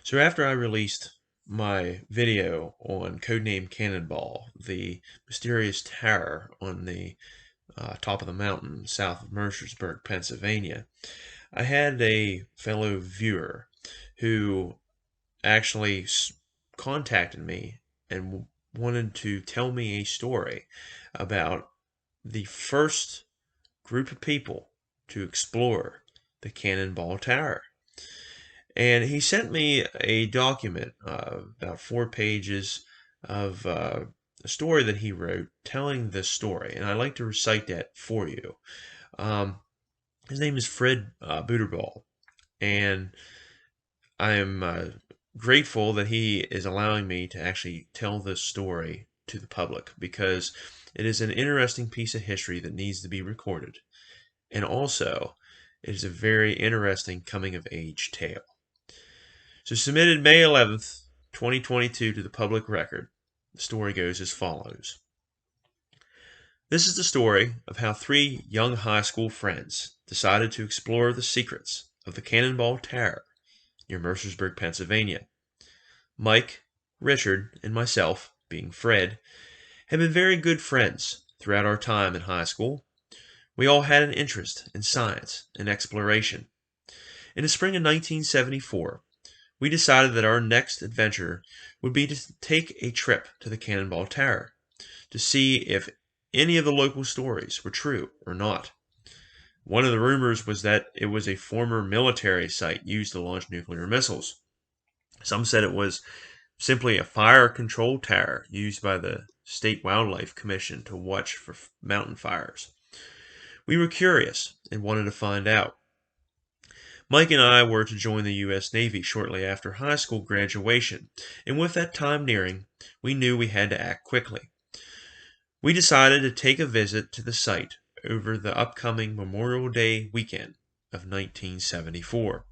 So after I released my video on Codename Cannonball, the mysterious tower on the top of the mountain south of Mercersburg, Pennsylvania, I had a fellow viewer who actually contacted me and wanted to tell me a story about the first group of people to explore the Cannonball Tower. And he sent me a document, about 4 pages of a story that he wrote telling this story. And I'd like to recite that for you. Um, his name is Fred Butterball. And I am grateful that he is allowing me to actually tell this story to the public because it is an interesting piece of history that needs to be recorded. And also, it is a very interesting coming of age tale. So submitted May 11th, 2022 to the public record. The story goes as follows. This is the story of how 3 young high school friends decided to explore the secrets of the Cannonball Tower near Mercersburg, Pennsylvania. Mike, Richard, and myself, being Fred, had been very good friends throughout our time in high school. We all had an interest in science and exploration. In the spring of 1974, we decided that our next adventure would be to take a trip to the Cannonball Tower to see if any of the local stories were true or not. One of the rumors was that it was a former military site used to launch nuclear missiles. Some said it was simply a fire control tower used by the State Wildlife Commission to watch for mountain fires. We were curious and wanted to find out. Mike and I were to join the U.S. Navy shortly after high school graduation, and with that time nearing, we knew we had to act quickly. We decided to take a visit to the site over the upcoming Memorial Day weekend of 1974.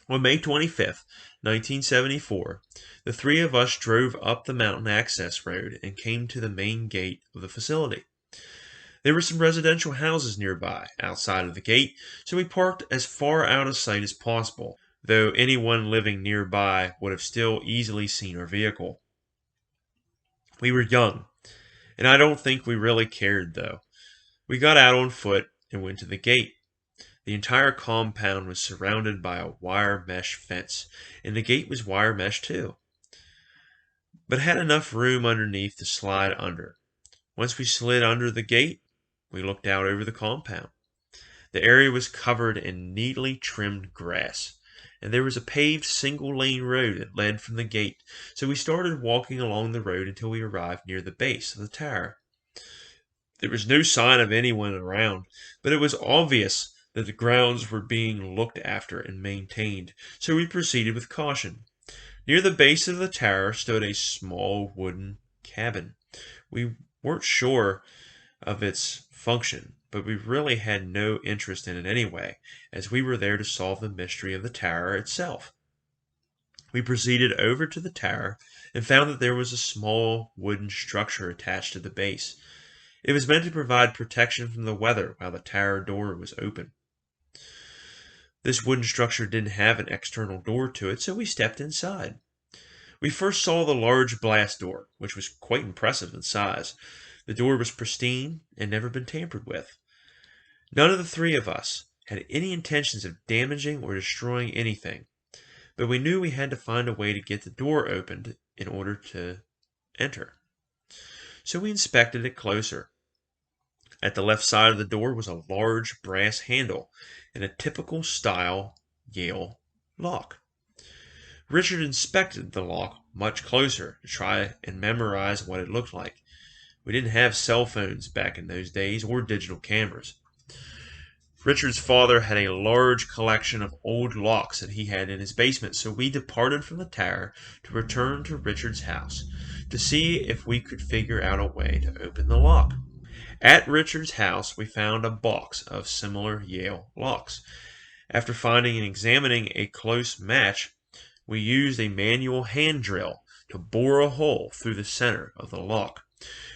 On May 25th, 1974, the 3 of us drove up the mountain access road and came to the main gate of the facility. There were some residential houses nearby, outside of the gate, so we parked as far out of sight as possible, though anyone living nearby would have still easily seen our vehicle. We were young, and I don't think we really cared, though. We got out on foot and went to the gate. The entire compound was surrounded by a wire mesh fence, and the gate was wire mesh too, but had enough room underneath to slide under. Once we slid under the gate, we looked out over the compound. The area was covered in neatly trimmed grass, and there was a paved single-lane road that led from the gate, so we started walking along the road until we arrived near the base of the tower. There was no sign of anyone around, but it was obvious that the grounds were being looked after and maintained, so we proceeded with caution. Near the base of the tower stood a small wooden cabin. We weren't sure of its function, but we really had no interest in it anyway, as we were there to solve the mystery of the tower itself. We proceeded over to the tower and found that there was a small wooden structure attached to the base. It was meant to provide protection from the weather while the tower door was open. This wooden structure didn't have an external door to it, so we stepped inside. We first saw the large blast door, which was quite impressive in size. The door was pristine and never been tampered with. None of the 3 of us had any intentions of damaging or destroying anything, but we knew we had to find a way to get the door opened in order to enter. So we inspected it closer. At the left side of the door was a large brass handle and a typical style Yale lock. Richard inspected the lock much closer to try and memorize what it looked like. We didn't have cell phones back in those days or digital cameras. Richard's father had a large collection of old locks that he had in his basement, so we departed from the tower to return to Richard's house to see if we could figure out a way to open the lock. At Richard's house, we found a box of similar Yale locks. After finding and examining a close match, we used a manual hand drill to bore a hole through the center of the lock.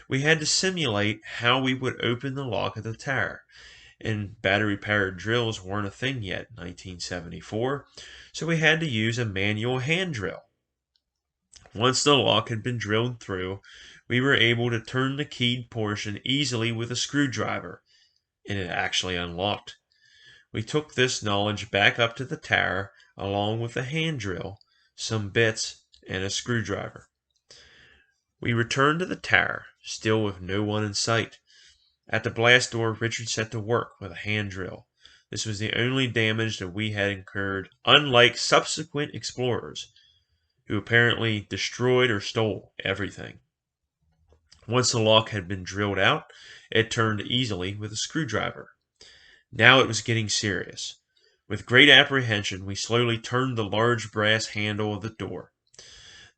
We had to simulate how we would open the lock of the tower, and battery-powered drills weren't a thing yet in 1974, so we had to use a manual hand drill. Once the lock had been drilled through, we were able to turn the keyed portion easily with a screwdriver, and it actually unlocked. We took this knowledge back up to the tower along with a hand drill, some bits, and a screwdriver. We returned to the tower, still with no one in sight. At the blast door, Richard set to work with a hand drill. This was the only damage that we had incurred, unlike subsequent explorers, who apparently destroyed or stole everything. Once the lock had been drilled out, it turned easily with a screwdriver. Now it was getting serious. With great apprehension, we slowly turned the large brass handle of the door.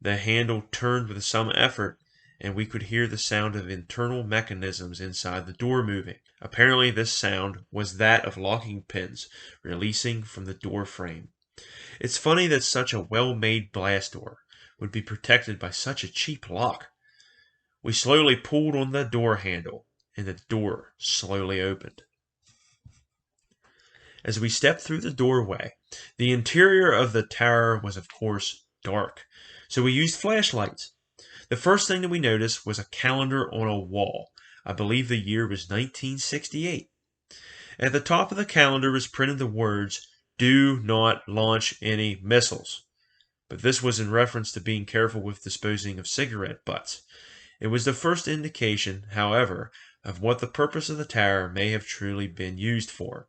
The handle turned with some effort, and we could hear the sound of internal mechanisms inside the door moving. Apparently this sound was that of locking pins releasing from the door frame. It's funny that such a well-made blast door would be protected by such a cheap lock. We slowly pulled on the door handle, and the door slowly opened. As we stepped through the doorway, the interior of the tower was of course dark, so we used flashlights. The first thing that we noticed was a calendar on a wall. I believe the year was 1968. At the top of the calendar was printed the words, "Do not launch any missiles." But this was in reference to being careful with disposing of cigarette butts. It was the first indication, however, of what the purpose of the tower may have truly been used for.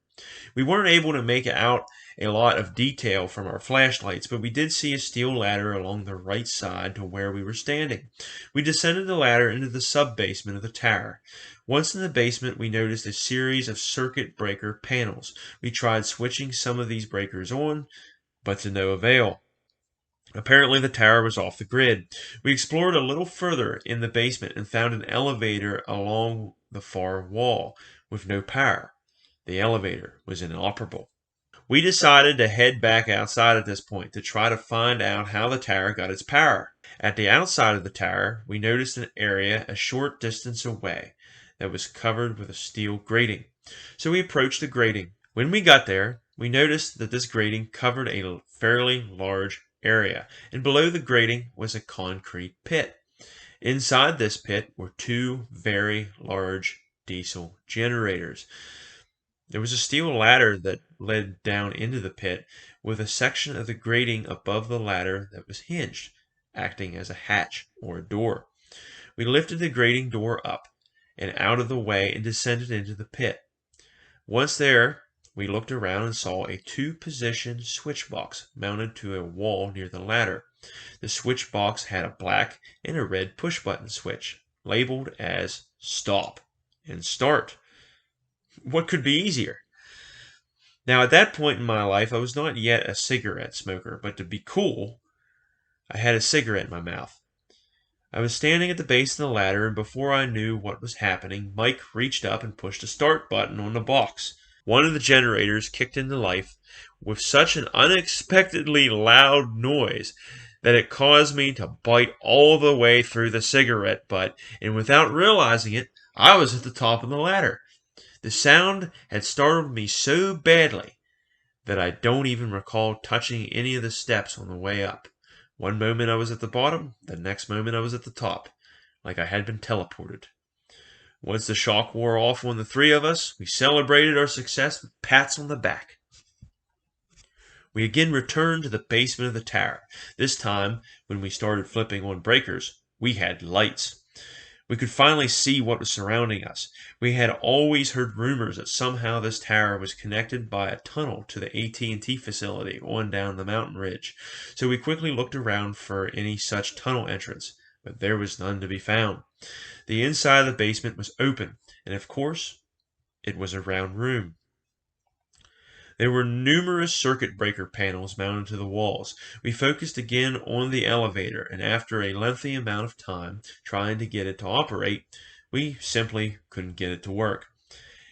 We weren't able to make out a lot of detail from our flashlights, but we did see a steel ladder along the right side to where we were standing. We descended the ladder into the sub-basement of the tower. Once in the basement, we noticed a series of circuit breaker panels. We tried switching some of these breakers on, but to no avail. Apparently the tower was off the grid. We explored a little further in the basement and found an elevator along the far wall with no power. The elevator was inoperable. We decided to head back outside at this point to try to find out how the tower got its power. At the outside of the tower, we noticed an area a short distance away that was covered with a steel grating. So we approached the grating. When we got there, we noticed that this grating covered a fairly large area, and below the grating was a concrete pit. Inside this pit were two very large diesel generators. There was a steel ladder that led down into the pit, with a section of the grating above the ladder that was hinged, acting as a hatch or a door. We lifted the grating door up and out of the way and descended into the pit. Once there, we looked around and saw a two-position switch box mounted to a wall near the ladder. The switch box had a black and a red push-button switch, labeled as Stop and Start. What could be easier? Now, at that point in my life, I was not yet a cigarette smoker, but to be cool, I had a cigarette in my mouth. I was standing at the base of the ladder, and before I knew what was happening, Mike reached up and pushed a start button on the box. One of the generators kicked into life with such an unexpectedly loud noise that it caused me to bite all the way through the cigarette butt, and without realizing it, I was at the top of the ladder. The sound had startled me so badly that I don't even recall touching any of the steps on the way up. One moment I was at the bottom, the next moment I was at the top, like I had been teleported. Once the shock wore off on the three of us, we celebrated our success with pats on the back. We again returned to the basement of the tower. This time, when we started flipping on breakers, we had lights. We could finally see what was surrounding us. We had always heard rumors that somehow this tower was connected by a tunnel to the AT&T facility on down the mountain ridge. So we quickly looked around for any such tunnel entrance, but there was none to be found. The inside of the basement was open, and of course, it was a round room. There were numerous circuit breaker panels mounted to the walls. We focused again on the elevator, and after a lengthy amount of time trying to get it to operate, we simply couldn't get it to work.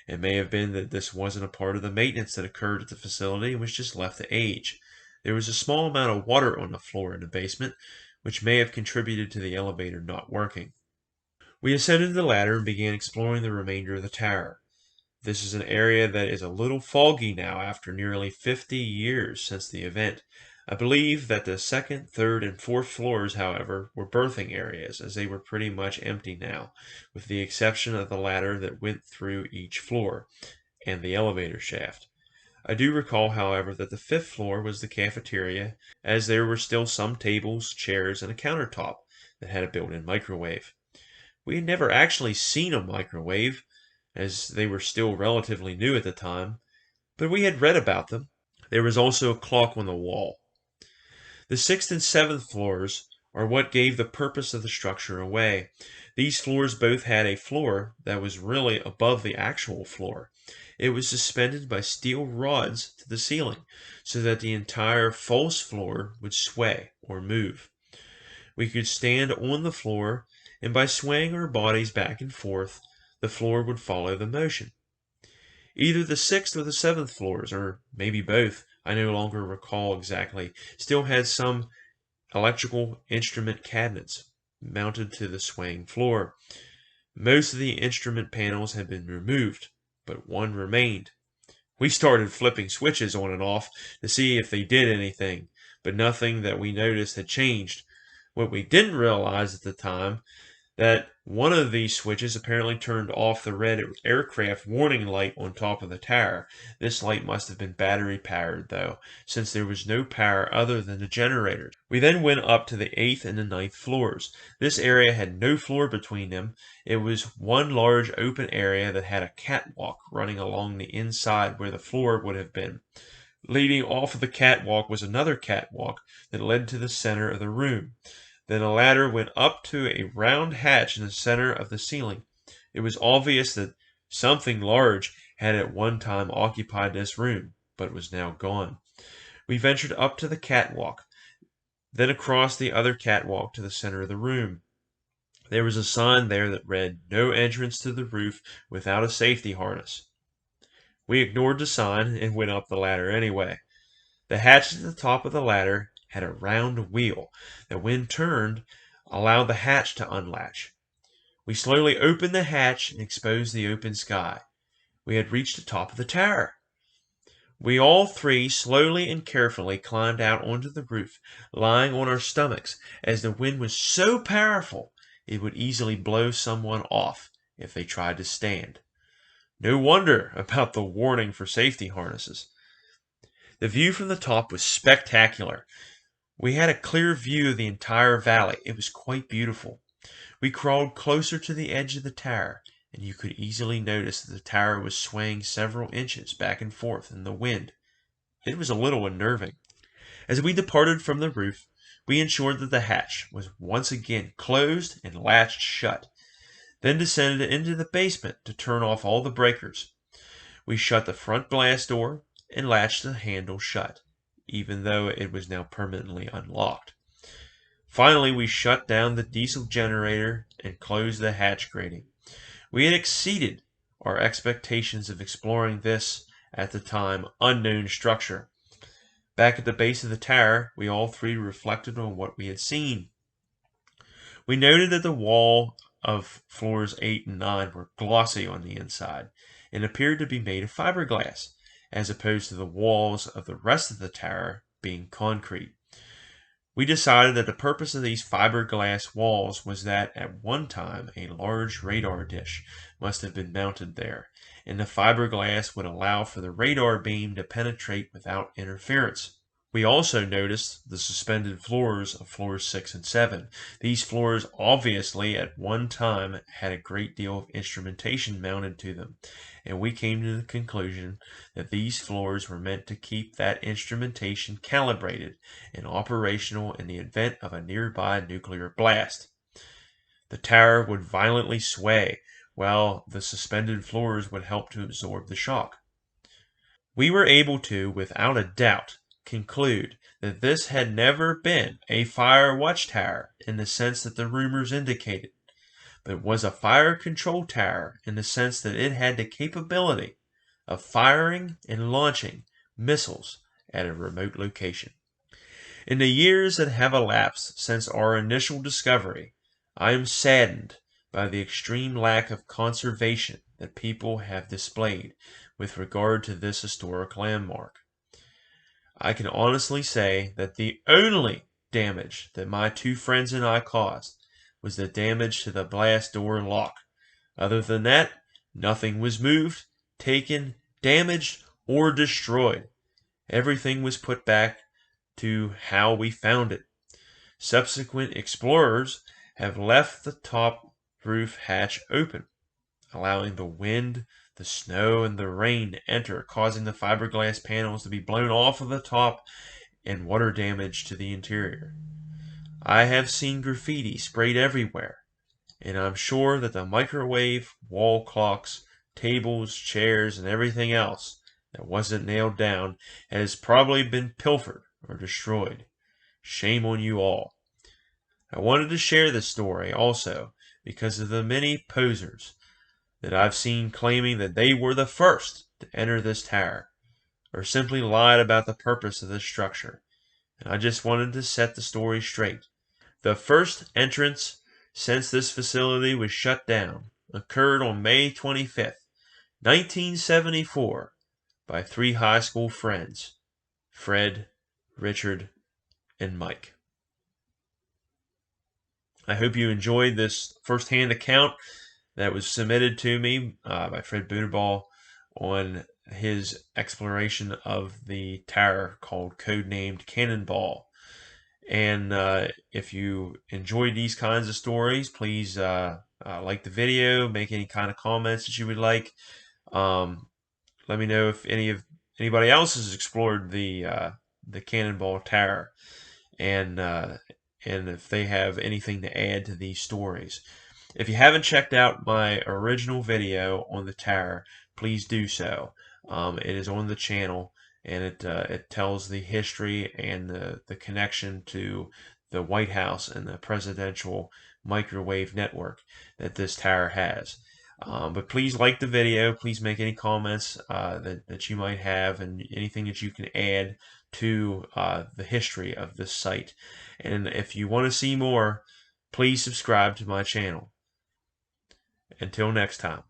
It may have been that this wasn't a part of the maintenance that occurred at the facility and was just left to age. There was a small amount of water on the floor in the basement, which may have contributed to the elevator not working. We ascended the ladder and began exploring the remainder of the tower. This is an area that is a little foggy now after nearly 50 years since the event. I believe that the second, third, and fourth floors, however, were berthing areas, as they were pretty much empty now, with the exception of the ladder that went through each floor, and the elevator shaft. I do recall, however, that the fifth floor was the cafeteria, as there were still some tables, chairs, and a countertop that had a built-in microwave. We had never actually seen a microwave, as they were still relatively new at the time, but we had read about them. There was also a clock on the wall. The sixth and seventh floors are what gave the purpose of the structure away. These floors both had a floor that was really above the actual floor. It was suspended by steel rods to the ceiling, so that the entire false floor would sway or move. We could stand on the floor, and by swaying our bodies back and forth, the floor would follow the motion. Either the sixth or the seventh floors, or maybe both, I no longer recall exactly, still had some electrical instrument cabinets mounted to the swaying floor. Most of the instrument panels had been removed, but one remained. We started flipping switches on and off to see if they did anything, but nothing that we noticed had changed. What we didn't realize at the time, that one of these switches apparently turned off the red aircraft warning light on top of the tower. This light must have been battery powered, though, since there was no power other than the generators. We then went up to the 8th and the ninth floors. This area had no floor between them. It was one large open area that had a catwalk running along the inside where the floor would have been. Leading off of the catwalk was another catwalk that led to the center of the room. Then a ladder went up to a round hatch in the center of the ceiling. It was obvious that something large had at one time occupied this room, but was now gone. We ventured up to the catwalk, then across the other catwalk to the center of the room. There was a sign there that read, "No entrance to the roof without a safety harness." We ignored the sign and went up the ladder anyway. The hatch at the top of the ladder had a round wheel that, when turned, allowed the hatch to unlatch. We slowly opened the hatch and exposed the open sky. We had reached the top of the tower. We all three slowly and carefully climbed out onto the roof, lying on our stomachs, as the wind was so powerful it would easily blow someone off if they tried to stand. No wonder about the warning for safety harnesses. The view from the top was spectacular. We had a clear view of the entire valley. It was quite beautiful. We crawled closer to the edge of the tower, and you could easily notice that the tower was swaying several inches back and forth in the wind. It was a little unnerving. As we departed from the roof, we ensured that the hatch was once again closed and latched shut, then descended into the basement to turn off all the breakers. We shut the front blast door and latched the handle shut, even though it was now permanently unlocked. Finally, we shut down the diesel generator and closed the hatch grating. We had exceeded our expectations of exploring this, at the time, unknown structure. Back at the base of the tower, we all three reflected on what we had seen. We noted that the wall of floors 8 and 9 were glossy on the inside and appeared to be made of fiberglass, as opposed to the walls of the rest of the tower being concrete. We decided that the purpose of these fiberglass walls was that at one time a large radar dish must have been mounted there, and the fiberglass would allow for the radar beam to penetrate without interference. We also noticed the suspended floors of floors 6 and 7. These floors obviously at one time had a great deal of instrumentation mounted to them, and we came to the conclusion that these floors were meant to keep that instrumentation calibrated and operational in the event of a nearby nuclear blast. The tower would violently sway, while the suspended floors would help to absorb the shock. We were able to, without a doubt, conclude that this had never been a fire watchtower in the sense that the rumors indicated, but was a fire control tower in the sense that it had the capability of firing and launching missiles at a remote location. In the years that have elapsed since our initial discovery, I am saddened by the extreme lack of conservation that people have displayed with regard to this historic landmark. I can honestly say that the only damage that my two friends and I caused was the damage to the blast door lock. Other than that, nothing was moved, taken, damaged, or destroyed. Everything was put back to how we found it. Subsequent explorers have left the top roof hatch open, allowing the wind, the snow, and the rain to enter, causing the fiberglass panels to be blown off of the top and water damage to the interior. I have seen graffiti sprayed everywhere, and I'm sure that the microwave, wall clocks, tables, chairs, and everything else that wasn't nailed down has probably been pilfered or destroyed. Shame on you all. I wanted to share this story also because of the many posers that I've seen claiming that they were the first to enter this tower, or simply lied about the purpose of this structure. And I just wanted to set the story straight. The first entrance since this facility was shut down occurred on May 25th, 1974, by three high school friends, Fred, Richard, and Mike. I hope you enjoyed this first-hand account that was submitted to me by Fred Booterball on his exploration of the tower called codenamed Cannonball. And if you enjoyed these kinds of stories, please like the video, make any kind of comments that you would like. Let me know if anybody else has explored the Cannonball Tower, and if they have anything to add to these stories. If you haven't checked out my original video on the tower, please do so. It is on the channel, and it tells the history and the connection to the White House and the presidential microwave network that this tower has. But please like the video. Please make any comments that you might have, and anything that you can add to the history of this site. And if you want to see more, please subscribe to my channel. Until next time.